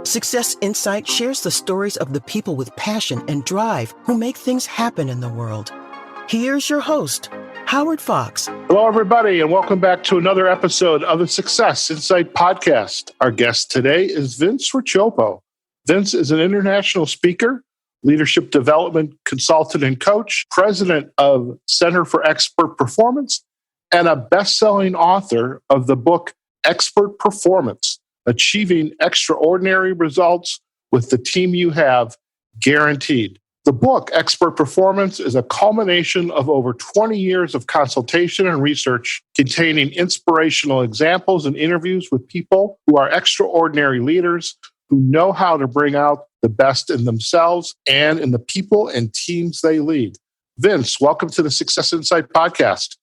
Success Insight shares the stories of the people with passion and drive who make things happen in the world. Here's your host, Howard Fox. Hello, everybody, and welcome back to another episode of the Success Insight podcast. Our guest today is Vince Racioppo. Vince is an international speaker, leadership development consultant and coach, president of Center for Expert Performance, and a best-selling author of the book Expert Performance: Achieving Extraordinary Results with the Team You Have Guaranteed. The book, Expert Performance, is a culmination of over 20 years of consultation and research containing inspirational examples and interviews with people who are extraordinary leaders who know how to bring out the best in themselves and in the people and teams they lead. Vince, welcome to the Success Insight podcast.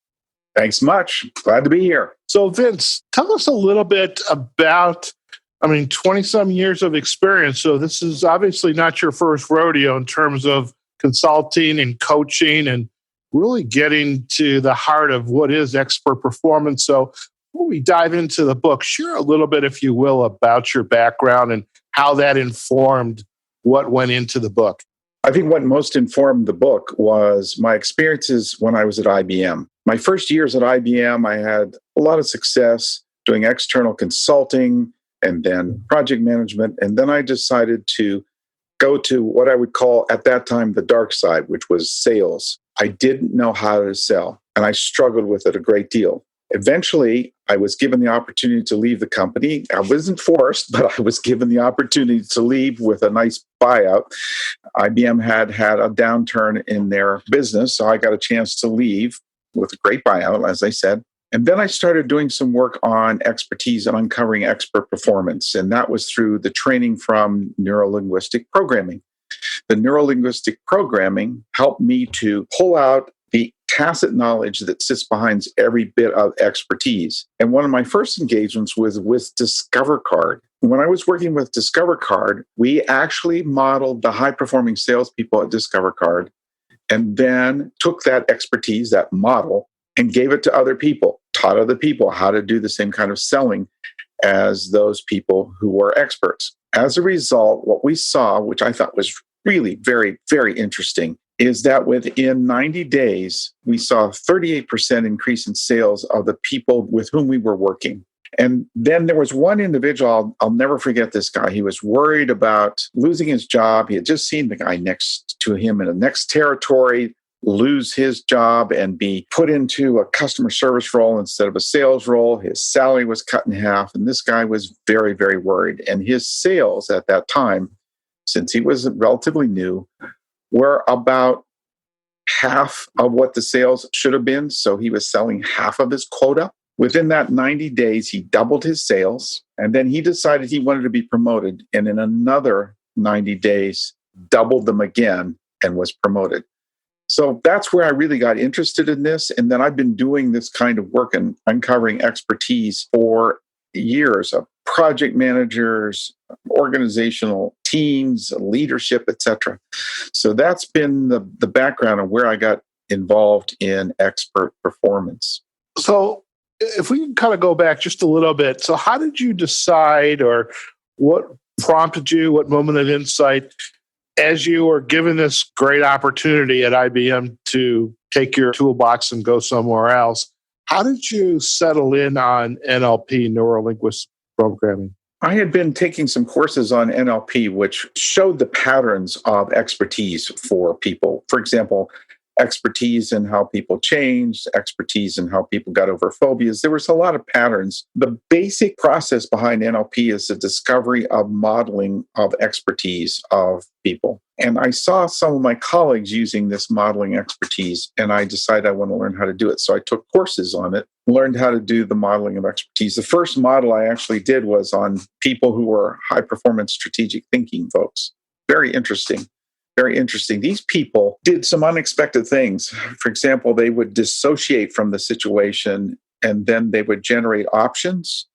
Thanks much. Glad to be here. So, Vince, tell us a little bit about, 20-some years of experience. So this is obviously not your first rodeo in terms of consulting and coaching and really getting to the heart of what is expert performance. So before we dive into the book, share a little bit, if you will, about your background and how that informed what went into the book. I think what most informed the book was my experiences when I was at IBM. My first years at IBM, I had a lot of success doing external consulting and then project management. And then I decided to go to what I would call at that time the dark side, which was sales. I didn't know how to sell, and I struggled with it a great deal. Eventually, I was given the opportunity to leave the company. I wasn't forced, but I was given the opportunity to leave with a nice buyout. IBM had a downturn in their business, so I got a chance to leave with a great buyout, as I said. And then I started doing some work on expertise and uncovering expert performance, and that was through the training from neurolinguistic programming. The neurolinguistic programming helped me to pull out the tacit knowledge that sits behind every bit of expertise. And one of my first engagements was with Discover Card. When I was working with Discover Card, we actually modeled the high-performing salespeople at Discover Card and then took that expertise, that model, and gave it to other people, taught other people how to do the same kind of selling as those people who were experts. As a result, what we saw, which I thought was really very, very interesting, is that within 90 days, we saw a 38% increase in sales of the people with whom we were working. And then there was one individual, I'll never forget this guy. He was worried about losing his job. He had just seen the guy next to him in the next territory lose his job and be put into a customer service role instead of a sales role. His salary was cut in half, and this guy was very, very worried. And his sales at that time, since he was relatively new, were about half of what the sales should have been. So he was selling half of his quota. Within that 90 days, he doubled his sales, and then he decided he wanted to be promoted. And in another 90 days, doubled them again and was promoted. So that's where I really got interested in this. And then I've been doing this kind of work and uncovering expertise for years of project managers, organizational teams, leadership, etc. So that's been the background of where I got involved in expert performance. So if we can kind of go back just a little bit. So how did you decide, or what prompted you, what moment of insight, as you were given this great opportunity at IBM to take your toolbox and go somewhere else, how did you settle in on NLP, neuro-linguistic programming? I had been taking some courses on NLP, which showed the patterns of expertise for people. For example, expertise in how people changed, expertise in how people got over phobias. There was a lot of patterns. The basic process behind NLP is the discovery of modeling of expertise of people. And I saw some of my colleagues using this modeling expertise, and I decided I want to learn how to do it. So I took courses on it, learned how to do the modeling of expertise. The first model I actually did was on people who were high-performance strategic thinking folks. Very interesting. Very interesting. These people did some unexpected things. For example, they would dissociate from the situation, and then they would generate options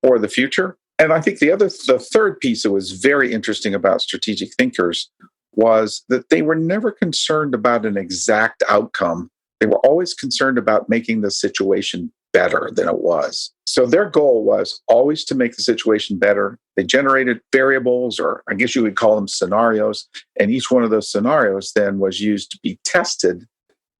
for the future. And I think the third piece that was very interesting about strategic thinkers was that they were never concerned about an exact outcome. They were always concerned about making the situation better than it was. So their goal was always to make the situation better. They generated variables, or I guess you would call them scenarios, and each one of those scenarios then was used to be tested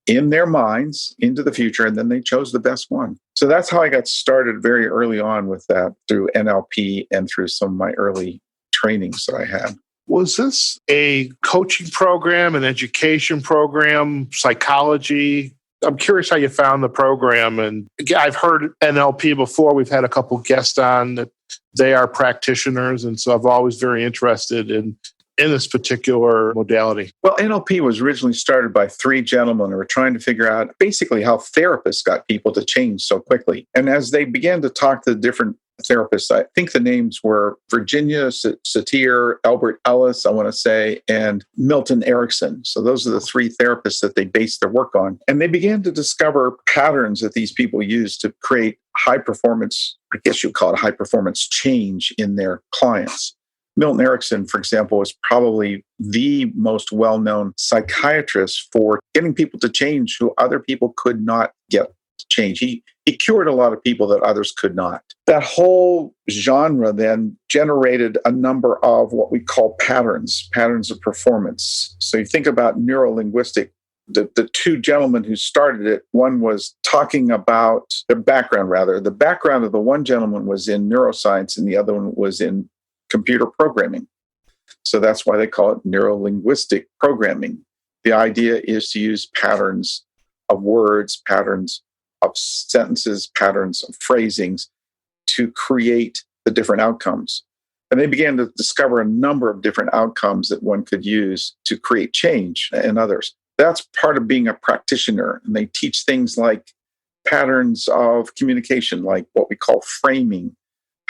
in their minds into the future, and then they chose the best one. So that's how I got started very early on with that, through NLP and through some of my early trainings that I had. Was this a coaching program, an education program, psychology? I'm curious how you found the program. And again, I've heard NLP before. We've had a couple guests on that they are practitioners. And so I'm always very interested in this particular modality. Well, NLP was originally started by three gentlemen who were trying to figure out basically how therapists got people to change so quickly. And as they began to talk to the different therapists, I think the names were Virginia Satir, Albert Ellis, I want to say, and Milton Erickson. So those are the three therapists that they based their work on. And they began to discover patterns that these people use to create high performance, I guess you'd call it high performance change in their clients. Milton Erickson, for example, was probably the most well-known psychiatrist for getting people to change who other people could not get to change. He cured a lot of people that others could not. That whole genre then generated a number of what we call patterns of performance. So you think about neurolinguistic. The two gentlemen who started it, one was talking about the background, rather. The background of the one gentleman was in neuroscience and the other one was in computer programming. So that's why they call it neurolinguistic programming. The idea is to use patterns of words, patterns of sentences, patterns of phrasings to create the different outcomes. And they began to discover a number of different outcomes that one could use to create change in others. That's part of being a practitioner. And they teach things like patterns of communication, like what we call framing.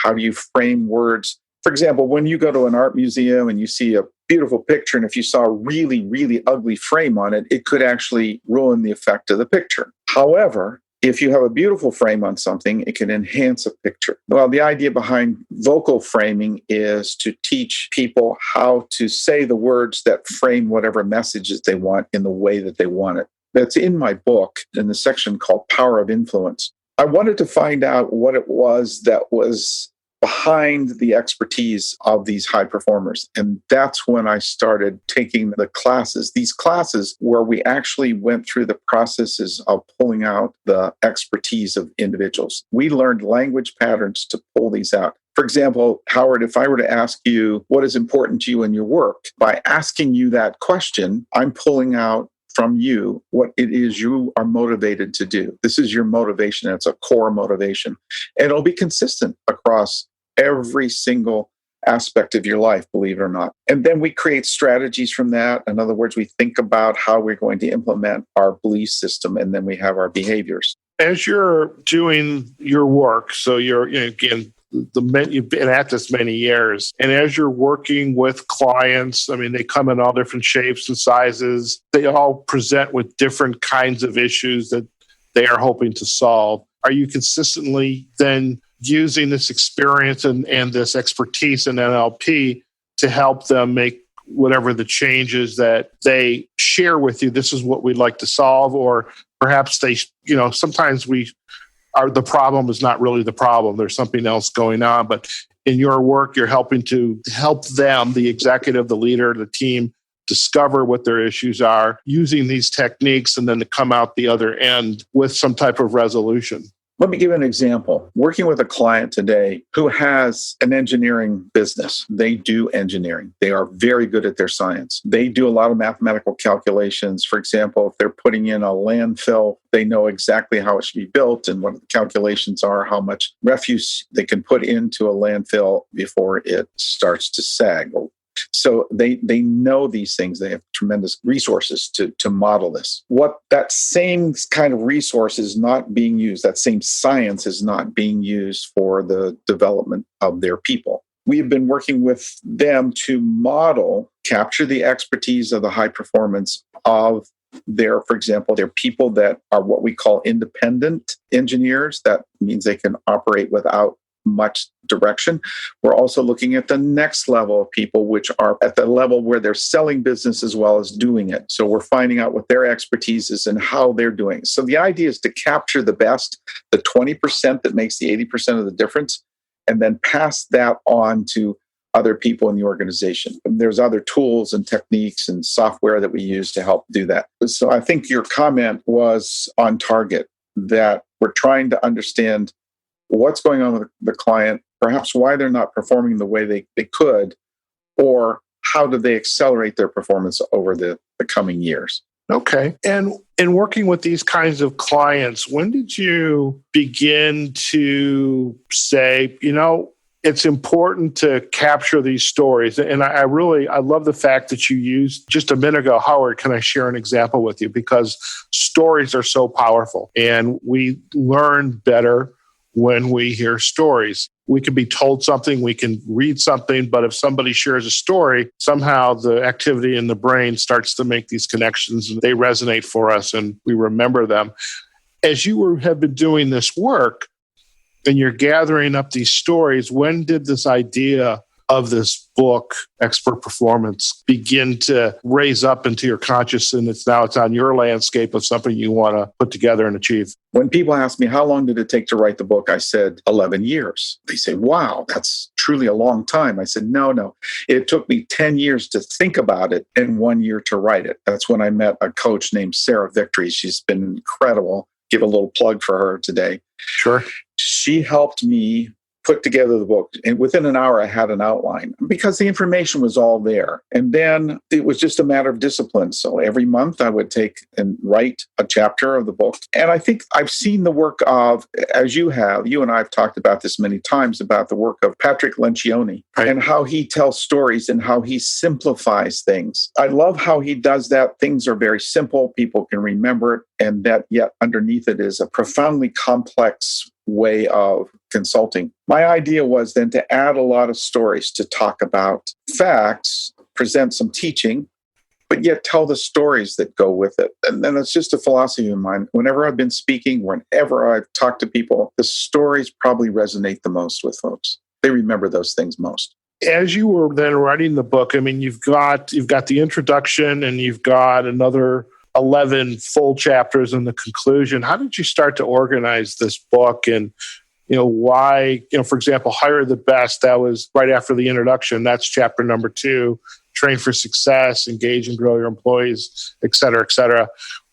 How do you frame words? For example, when you go to an art museum and you see a beautiful picture, and if you saw a really, really ugly frame on it, it could actually ruin the effect of the picture. However, if you have a beautiful frame on something, it can enhance a picture. Well, the idea behind vocal framing is to teach people how to say the words that frame whatever messages they want in the way that they want it. That's in my book in the section called Power of Influence. I wanted to find out what it was that was behind the expertise of these high performers. And that's when I started taking the classes, these classes where we actually went through the processes of pulling out the expertise of individuals. We learned language patterns to pull these out. For example, Howard, if I were to ask you what is important to you in your work, by asking you that question, I'm pulling out from you what it is you are motivated to do. This is your motivation. It's a core motivation. And it'll be consistent across every single aspect of your life, believe it or not. And then we create strategies from that. In other words, we think about how we're going to implement our belief system, and then we have our behaviors. As you're doing your work, so again, you've been at this many years, and as you're working with clients, I mean, they come in all different shapes and sizes. They all present with different kinds of issues that they are hoping to solve. Are you consistently then using this experience and this expertise in NLP to help them make whatever the changes that they share with you? This is what we'd like to solve, or perhaps they, sometimes the problem is not really the problem. There's something else going on. But in your work, you're helping to help them, the executive, the leader, the team, discover what their issues are, using these techniques, and then to come out the other end with some type of resolution. Let me give you an example. Working with a client today who has an engineering business. They do engineering. They are very good at their science. They do a lot of mathematical calculations. For example, if they're putting in a landfill, they know exactly how it should be built and what the calculations are, how much refuse they can put into a landfill before it starts to sag. So they know these things. They have tremendous resources to model this. What that same kind of resource is not being used, that same science is not being used for the development of their people. We have been working with them to capture the expertise of the high performance of for example, they're people that are what we call independent engineers. That means they can operate without much direction. We're also looking at the next level of people, which are at the level where they're selling business as well as doing it. So we're finding out what their expertise is and how they're doing it. So the idea is to capture the best, the 20% that makes the 80% of the difference, and then pass that on to other people in the organization. And there's other tools and techniques and software that we use to help do that. So I think your comment was on target, that we're trying to understand what's going on with the client, perhaps why they're not performing the way they could, or how do they accelerate their performance over the coming years. Okay. And in working with these kinds of clients, when did you begin to say, it's important to capture these stories? And I love the fact that you used just a minute ago, Howard, can I share an example with you? Because stories are so powerful and we learn better when we hear stories. We can be told something, we can read something, but if somebody shares a story, somehow the activity in the brain starts to make these connections and they resonate for us and we remember them. As you have been doing this work and you're gathering up these stories, when did this idea of this book, Expert Performance, begin to raise up into your consciousness? And it's on your landscape of something you want to put together and achieve. When people ask me, how long did it take to write the book? I said, 11 years. They say, wow, that's truly a long time. I said, no. It took me 10 years to think about it and 1 year to write it. That's when I met a coach named Sarah Victory. She's been incredible. Give a little plug for her today. Sure. She helped me put together the book. And within an hour, I had an outline because the information was all there. And then it was just a matter of discipline. So every month I would take and write a chapter of the book. And I think I've seen the work of, as you and I have talked about this many times, about the work of Patrick Lencioni, right, and how he tells stories and how he simplifies things. I love how he does that. Things are very simple. People can remember it. And that yet underneath it is a profoundly complex way of consulting. My idea was then to add a lot of stories to talk about facts, present some teaching, but yet tell the stories that go with it. And then it's just a philosophy of mine. Whenever I've been speaking, whenever I've talked to people, the stories probably resonate the most with folks. They remember those things most. As you were then writing the book, I mean, you've got the introduction and you've got another 11 full chapters in the conclusion. How did you start to organize this book? And, why, for example, Hire the Best, that was right after the introduction. That's chapter number 2, Train for Success, Engage and Grow Your Employees, et cetera, et cetera.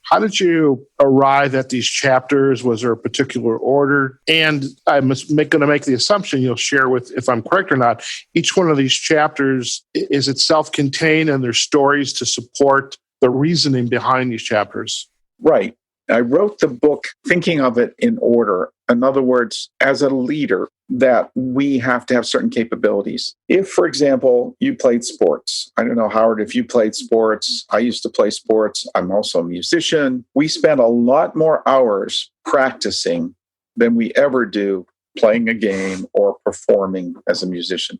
How did you arrive at these chapters? Was there a particular order? And I'm going to make the assumption you'll share with, if I'm correct or not, each one of these chapters, is it self-contained and there's stories to support the reasoning behind these chapters? Right. I wrote the book thinking of it in order. In other words, as a leader, that we have to have certain capabilities. If, for example, you played sports, I don't know, Howard, if you played sports, I used to play sports. I'm also a musician. We spend a lot more hours practicing than we ever do playing a game or performing as a musician.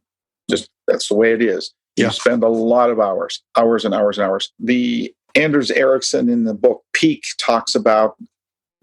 Just that's the way it is. You spend a lot of hours and hours and hours. The Anders Ericsson in the book Peak talks about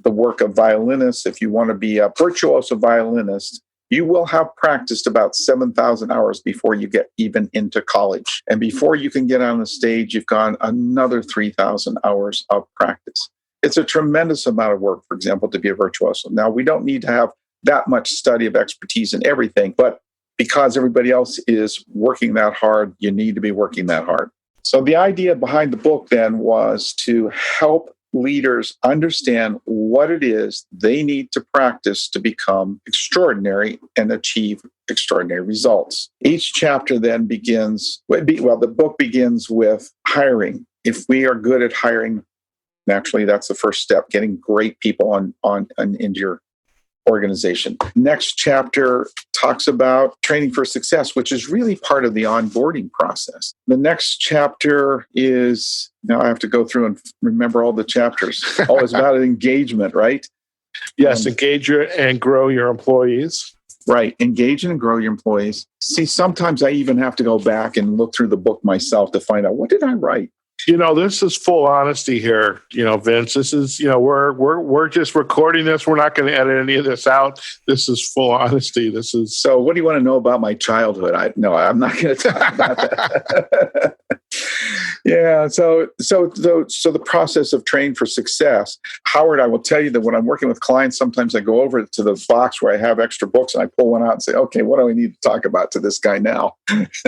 the work of violinists. If you want to be a virtuoso violinist, you will have practiced about 7,000 hours before you get even into college. And before you can get on the stage, you've gone another 3,000 hours of practice. It's a tremendous amount of work, for example, to be a virtuoso. Now, we don't need to have that much study of expertise in everything, but because everybody else is working that hard, you need to be working that hard. So the idea behind the book then was to help leaders understand what it is they need to practice to become extraordinary and achieve extraordinary results. Each chapter then the book begins with hiring. If we are good at hiring, naturally, that's the first step, getting great people on into your organization. Next chapter talks about training for success, which is really part of the onboarding process. The next chapter is, now I have to go through and remember all the chapters. Always about engagement, right? Yes, engage and grow your employees. Right, engage and grow your employees. See, sometimes I even have to go back and look through the book myself to find out, what did I write? This is full honesty here, Vince. This is, we're just recording this. We're not going to edit any of this out. This is full honesty. This is. So what do you want to know about my childhood? I'm not going to talk about that. Yeah. So the process of training for success, Howard, I will tell you that when I'm working with clients, sometimes I go over to the box where I have extra books and I pull one out and say, okay, what do I need to talk about to this guy now?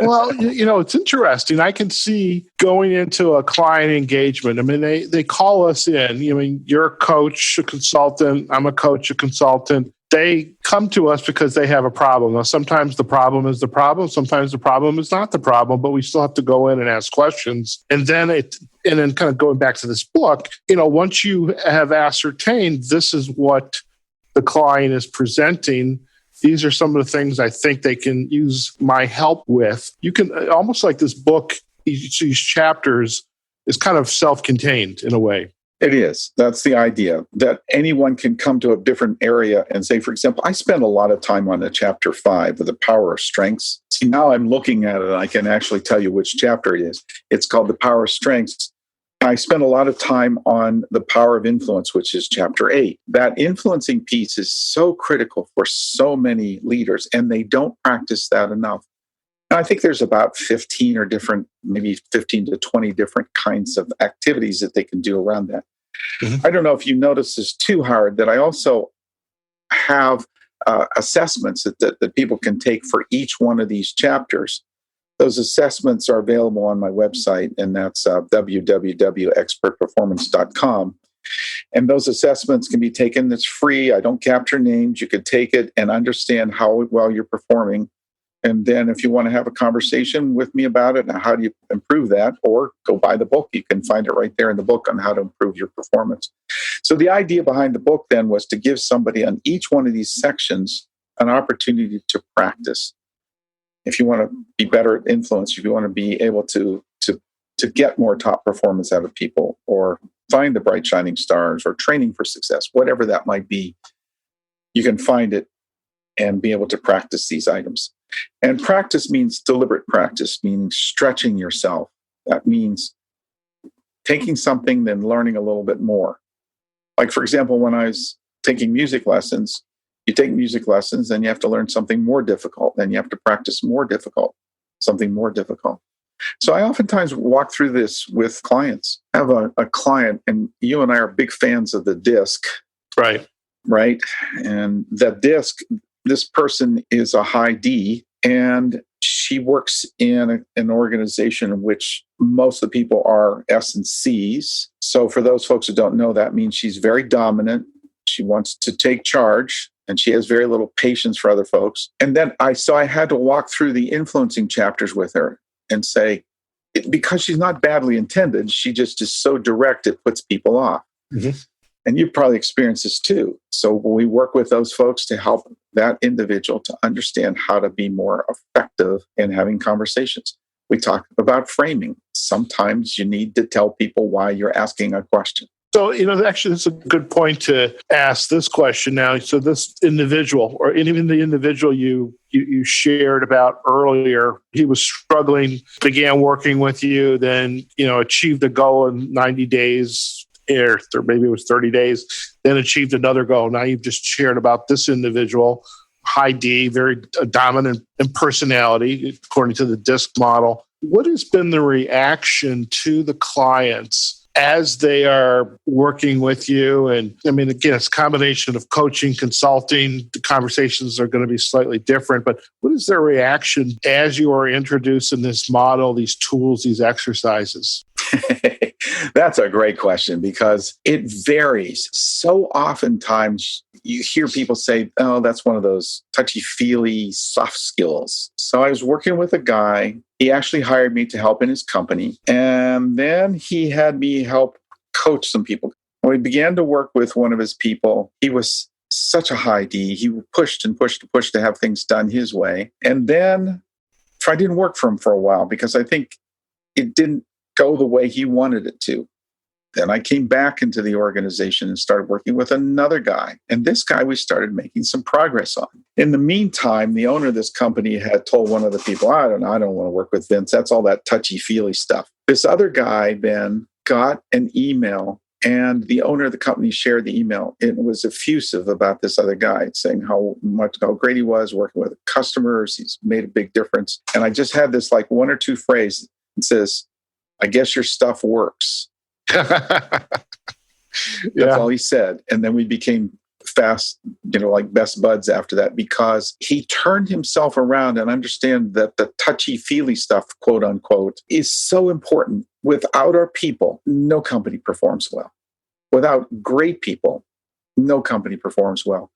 Well, it's interesting. I can see going into a client engagement. I mean, they call us in. You're a coach, a consultant. I'm a coach, a consultant. They come to us because they have a problem. Now, sometimes the problem is the problem. Sometimes the problem is not the problem, but we still have to go in and ask questions. And then kind of going back to this book, once you have ascertained this is what the client is presenting, these are some of the things I think they can use my help with. You can almost like this book, these chapters is kind of self-contained in a way. It is. That's the idea, that anyone can come to a different area and say, for example, I spent a lot of time on the chapter 5 of the power of strengths. See, now I'm looking at it, and I can actually tell you which chapter it is. It's called the power of strengths. I spent a lot of time on the power of influence, which is chapter 8. That influencing piece is so critical for so many leaders, and they don't practice that enough. And I think there's about 15 maybe 15 to 20 different kinds of activities that they can do around that. Mm-hmm. I don't know if you notice this too, Howard, that I also have assessments that people can take for each one of these chapters. Those assessments are available on my website, and that's www.expertperformance.com. And those assessments can be taken. It's free. I don't capture names. You could take it and understand how well you're performing. And then if you want to have a conversation with me about it and how do you improve that, or go buy the book, you can find it right there in the book on how to improve your performance. So the idea behind the book then was to give somebody on each one of these sections an opportunity to practice. If you want to be better at influence, if you want to be able to get more top performance out of people, or find the bright shining stars, or training for success, whatever that might be, you can find it and be able to practice these items. And practice means deliberate practice, meaning stretching yourself. That means taking something, then learning a little bit more. Like, for example, when I was taking music lessons, you take music lessons, then you have to learn something more difficult. Then you have to practice something more difficult. So I oftentimes walk through this with clients. I have a client, and you and I are big fans of the DISC. Right. And the DISC, this person is a high D, and she works in an organization in which most of the people are S and Cs. So for those folks who don't know, that means she's very dominant. She wants to take charge, and she has very little patience for other folks. And then I had to walk through the influencing chapters with her and say, because she's not badly intended, she just is so direct, it puts people off. Mm-hmm. And you've probably experienced this too. So we work with those folks to help that individual to understand how to be more effective in having conversations. We talk about framing. Sometimes you need to tell people why you're asking a question. So, actually, it's a good point to ask this question now. So this individual, or even the individual you shared about earlier, he was struggling, began working with you, then, achieved a goal in 90 days, or maybe it was 30 days, then achieved another goal. Now you've just shared about this individual, high D, very dominant in personality, according to the DISC model. What has been the reaction to the clients as they are working with you? And I mean, again, it's a combination of coaching, consulting. The conversations are going to be slightly different, but what is their reaction as you are introducing this model, these tools, these exercises? That's a great question, because it varies. So oftentimes you hear people say, oh, that's one of those touchy-feely soft skills. So I was working with a guy. He actually hired me to help in his company. And then he had me help coach some people. When we began to work with one of his people, he was such a high D. He pushed and pushed and pushed to have things done his way. And then I didn't work for him for a while because I think it didn't go the way he wanted it to. Then I came back into the organization and started working with another guy. And this guy we started making some progress on. In the meantime, the owner of this company had told one of the people, I don't want to work with Vince. That's all that touchy-feely stuff. This other guy then got an email, and the owner of the company shared the email. It was effusive about this other guy, saying how great he was working with customers. He's made a big difference. And I just had this like one or two phrases. It says, I guess your stuff works. That's all he said. And then we became fast, like best buds after that, because he turned himself around and understand that the touchy-feely stuff, quote unquote, is so important. Without our people, no company performs well. Without great people, no company performs well.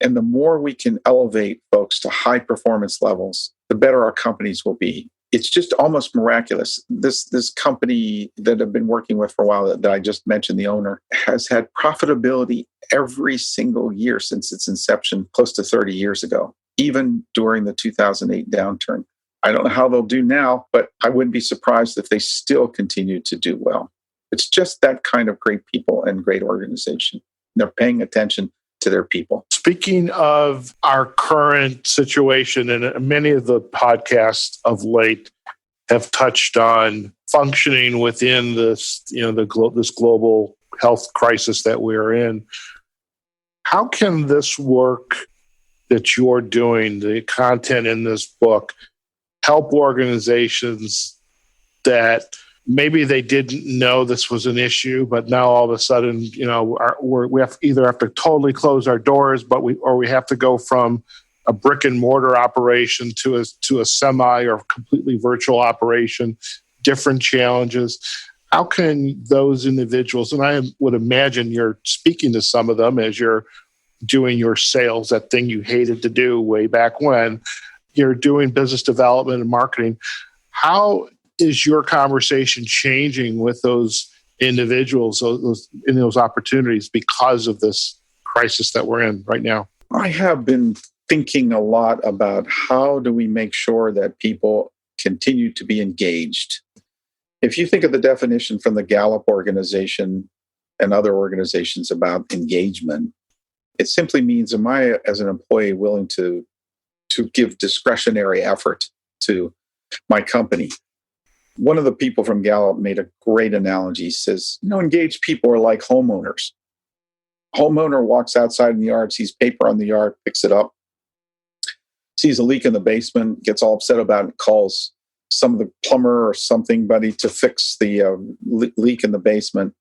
And the more we can elevate folks to high performance levels, the better our companies will be. It's just almost miraculous. This company that I've been working with for a while, that I just mentioned, the owner, has had profitability every single year since its inception, close to 30 years ago, even during the 2008 downturn. I don't know how they'll do now, but I wouldn't be surprised if they still continue to do well. It's just that kind of great people and great organization. They're paying attention to their people. Speaking of our current situation, and many of the podcasts of late have touched on functioning within this, this global health crisis that we're in. How can this work that you're doing, the content in this book, help organizations that maybe they didn't know this was an issue, but now all of a sudden, we have to totally close our doors, but we have to go from a brick and mortar operation to a semi or completely virtual operation, different challenges. How can those individuals, and I would imagine you're speaking to some of them as you're doing your sales, that thing you hated to do way back when, you're doing business development and marketing. How is your conversation changing with those individuals, those opportunities, because of this crisis that we're in right now? I have been thinking a lot about how do we make sure that people continue to be engaged. If you think of the definition from the Gallup organization and other organizations about engagement, it simply means, am I, as an employee, willing to give discretionary effort to my company? One of the people from Gallup made a great analogy. He says, engaged people are like homeowners. Homeowner walks outside in the yard, sees paper on the yard, picks it up, sees a leak in the basement, gets all upset about it, calls some of the plumber or somebody to fix the leak in the basement.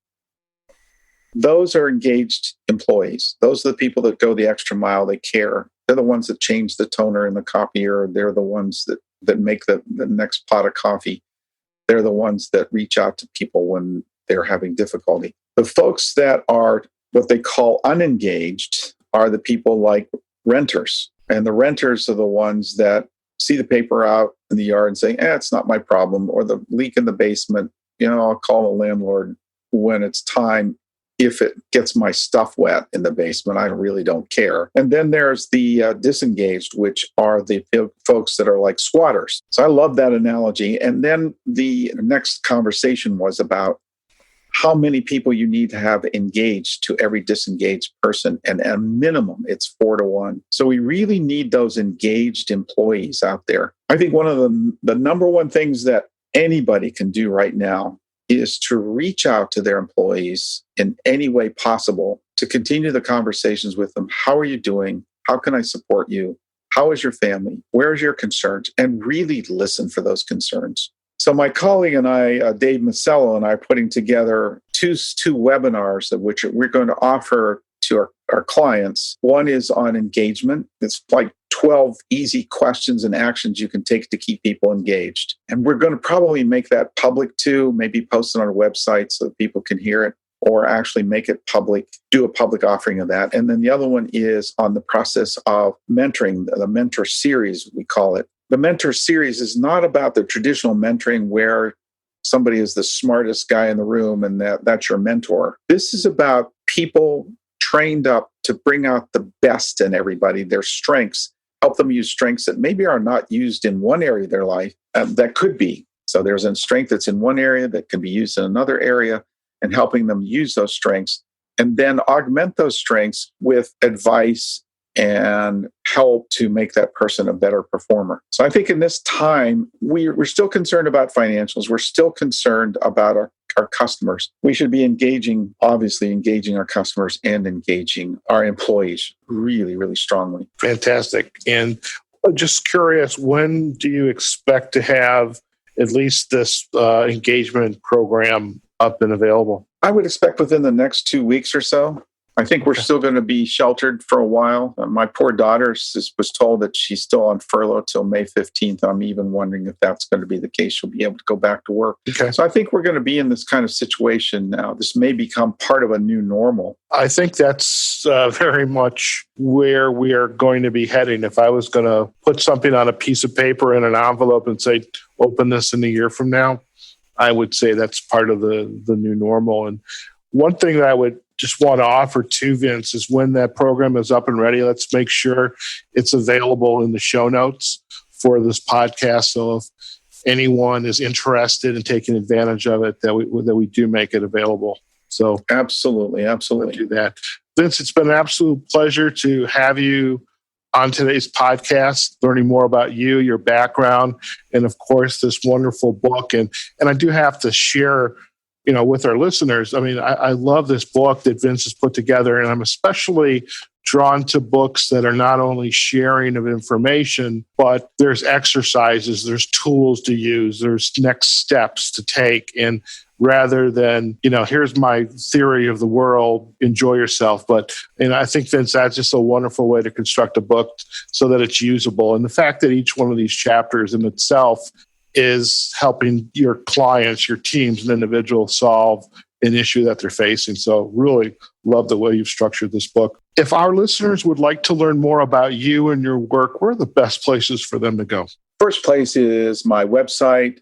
Those are engaged employees. Those are the people that go the extra mile. They care. They're the ones that change the toner in the copier. They're the ones that make the next pot of coffee. They're the ones that reach out to people when they're having difficulty. The folks that are what they call unengaged are the people like renters. And the renters are the ones that see the paper out in the yard and say, it's not my problem. Or the leak in the basement, I'll call the landlord when it's time. If it gets my stuff wet in the basement, I really don't care. And then there's the disengaged, which are the folks that are like squatters. So I love that analogy. And then the next conversation was about how many people you need to have engaged to every disengaged person. And at a minimum, it's 4 to 1. So we really need those engaged employees out there. I think one of the number one things that anybody can do right now is to reach out to their employees in any way possible to continue the conversations with them. How are you doing? How can I support you? How is your family? Where's your concerns? And really listen for those concerns. So my colleague and I, Dave Masello, and I are putting together two webinars of which we're going to offer to our clients. One is on engagement. It's like 12 easy questions and actions you can take to keep people engaged. And we're going to probably make that public too, maybe post it on our website so that people can hear it, or actually make it public, do a public offering of that. And then the other one is on the process of mentoring, the mentor series, we call it. The mentor series is not about the traditional mentoring where somebody is the smartest guy in the room and that's your mentor. This is about people trained up to bring out the best in everybody, their strengths, help them use strengths that maybe are not used in one area of their life that could be. So there's a strength that's in one area that can be used in another area, and helping them use those strengths, and then augment those strengths with advice and help to make that person a better performer. So I think in this time, we're still concerned about financials. We're still concerned about our customers. We should be obviously engaging our customers and engaging our employees really, really strongly. Fantastic. And just curious, when do you expect to have at least this engagement program up and available? I would expect within the next 2 weeks or so. I think we're still going to be sheltered for a while. My poor daughter was told that she's still on furlough till May 15th. I'm even wondering if that's going to be the case. She'll be able to go back to work. Okay. So I think we're going to be in this kind of situation now. This may become part of a new normal. I think that's very much where we are going to be heading. If I was going to put something on a piece of paper in an envelope and say, open this in a year from now, I would say that's part of the new normal. And one thing that I would just want to offer to Vince is when that program is up and ready, let's make sure it's available in the show notes for this podcast. So if anyone is interested in taking advantage of it, that we do make it available. So absolutely. Do that. Vince, it's been an absolute pleasure to have you on today's podcast, learning more about you, your background, and of course, this wonderful book. And I do have to share, with our listeners. I mean, I love this book that Vince has put together, and I'm especially drawn to books that are not only sharing of information, but there's exercises, there's tools to use, there's next steps to take. And rather than, here's my theory of the world, enjoy yourself. But I think, Vince, that's just a wonderful way to construct a book so that it's usable. And the fact that each one of these chapters in itself is helping your clients, your teams, and individuals solve an issue that they're facing. So really love the way you've structured this book. If our listeners would like to learn more about you and your work, where are the best places for them to go? First place is my website,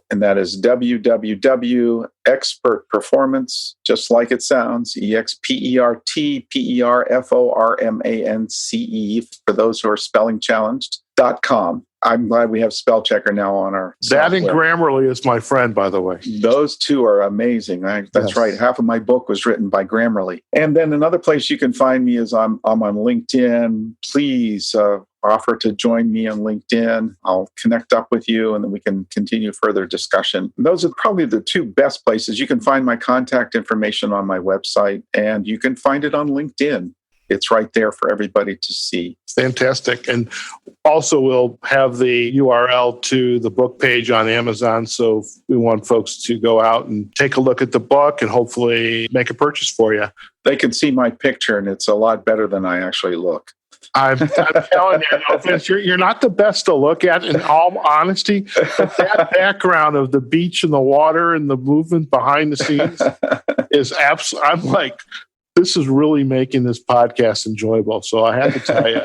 and that is www.expertperformance, just like it sounds, EXPERTPERFORMANCE, for those who are spelling challenged, .com. I'm glad we have spell checker now on our software. That and Grammarly is my friend, by the way. Those two are amazing. That's right. Half of my book was written by Grammarly. And then another place you can find me is I'm on LinkedIn. Please offer to join me on LinkedIn. I'll connect up with you, and then we can continue further discussion. And those are probably the two best places. You can find my contact information on my website, and you can find it on LinkedIn. It's right there for everybody to see. Fantastic. And also we'll have the URL to the book page on Amazon. So we want folks to go out and take a look at the book and hopefully make a purchase for you. They can see my picture, and it's a lot better than I actually look. I'm telling you, Vince, you're not the best to look at, in all honesty. But that background of the beach and the water and the movement behind the scenes is absolutely, I'm like, this is really making this podcast enjoyable. So I have to tell you.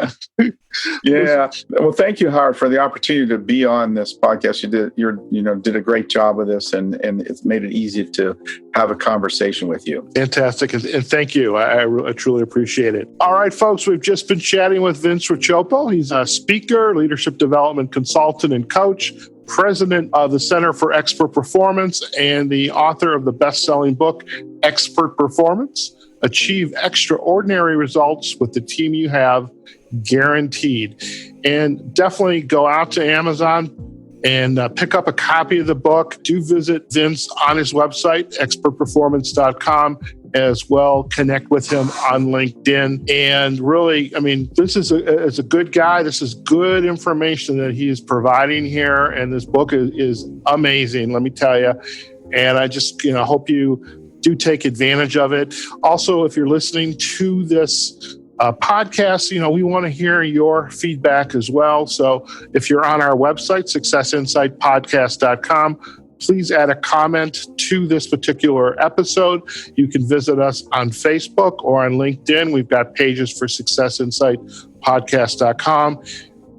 Yeah. Well, thank you, Howard, for the opportunity to be on this podcast. You did a great job with this, and it's made it easy to have a conversation with you. Fantastic. And thank you. I truly appreciate it. All right, folks, we've just been chatting with Vince Racioppo. He's a speaker, leadership development consultant, and coach, president of the Center for Expert Performance, and the author of the best-selling book, Expert Performance. Achieve extraordinary results with the team you have, guaranteed. And definitely go out to Amazon and pick up a copy of the book. Do visit Vince on his website, expertperformance.com, as well. Connect with him on LinkedIn. And really, this is a good guy. This is good information that he is providing here. And this book is amazing, let me tell you. And I just hope you do take advantage of it. Also, if you're listening to this podcast, we want to hear your feedback as well. So if you're on our website, successinsightpodcast.com, please add a comment to this particular episode. You can visit us on Facebook or on LinkedIn. We've got pages for successinsightpodcast.com.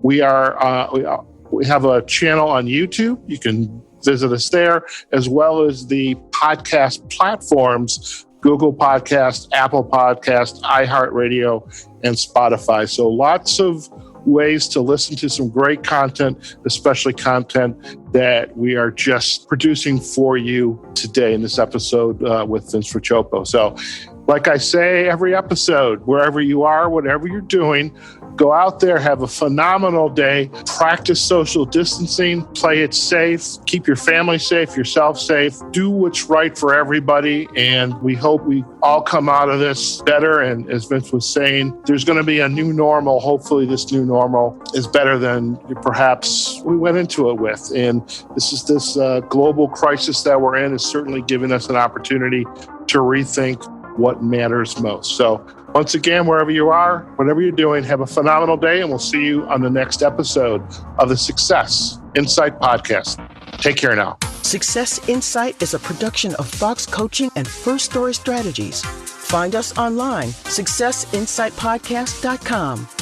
We have a channel on YouTube. You can visit us there, as well as the podcast platforms, Google Podcast, Apple Podcast, iHeartRadio, and Spotify. So lots of ways to listen to some great content, especially content that we are just producing for you today in this episode with Vince Racioppo. So, like I say every episode, wherever you are, whatever you're doing, go out there, have a phenomenal day, practice social distancing, play it safe, keep your family safe, yourself safe, do what's right for everybody. And we hope we all come out of this better. And as Vince was saying, there's going to be a new normal. Hopefully this new normal is better than perhaps we went into it with. And this global crisis that we're in is certainly giving us an opportunity to rethink what matters most. So once again, wherever you are, whatever you're doing, have a phenomenal day, and we'll see you on the next episode of the Success Insight Podcast. Take care now. Success Insight is a production of Fox Coaching and First Story Strategies. Find us online, successinsightpodcast.com.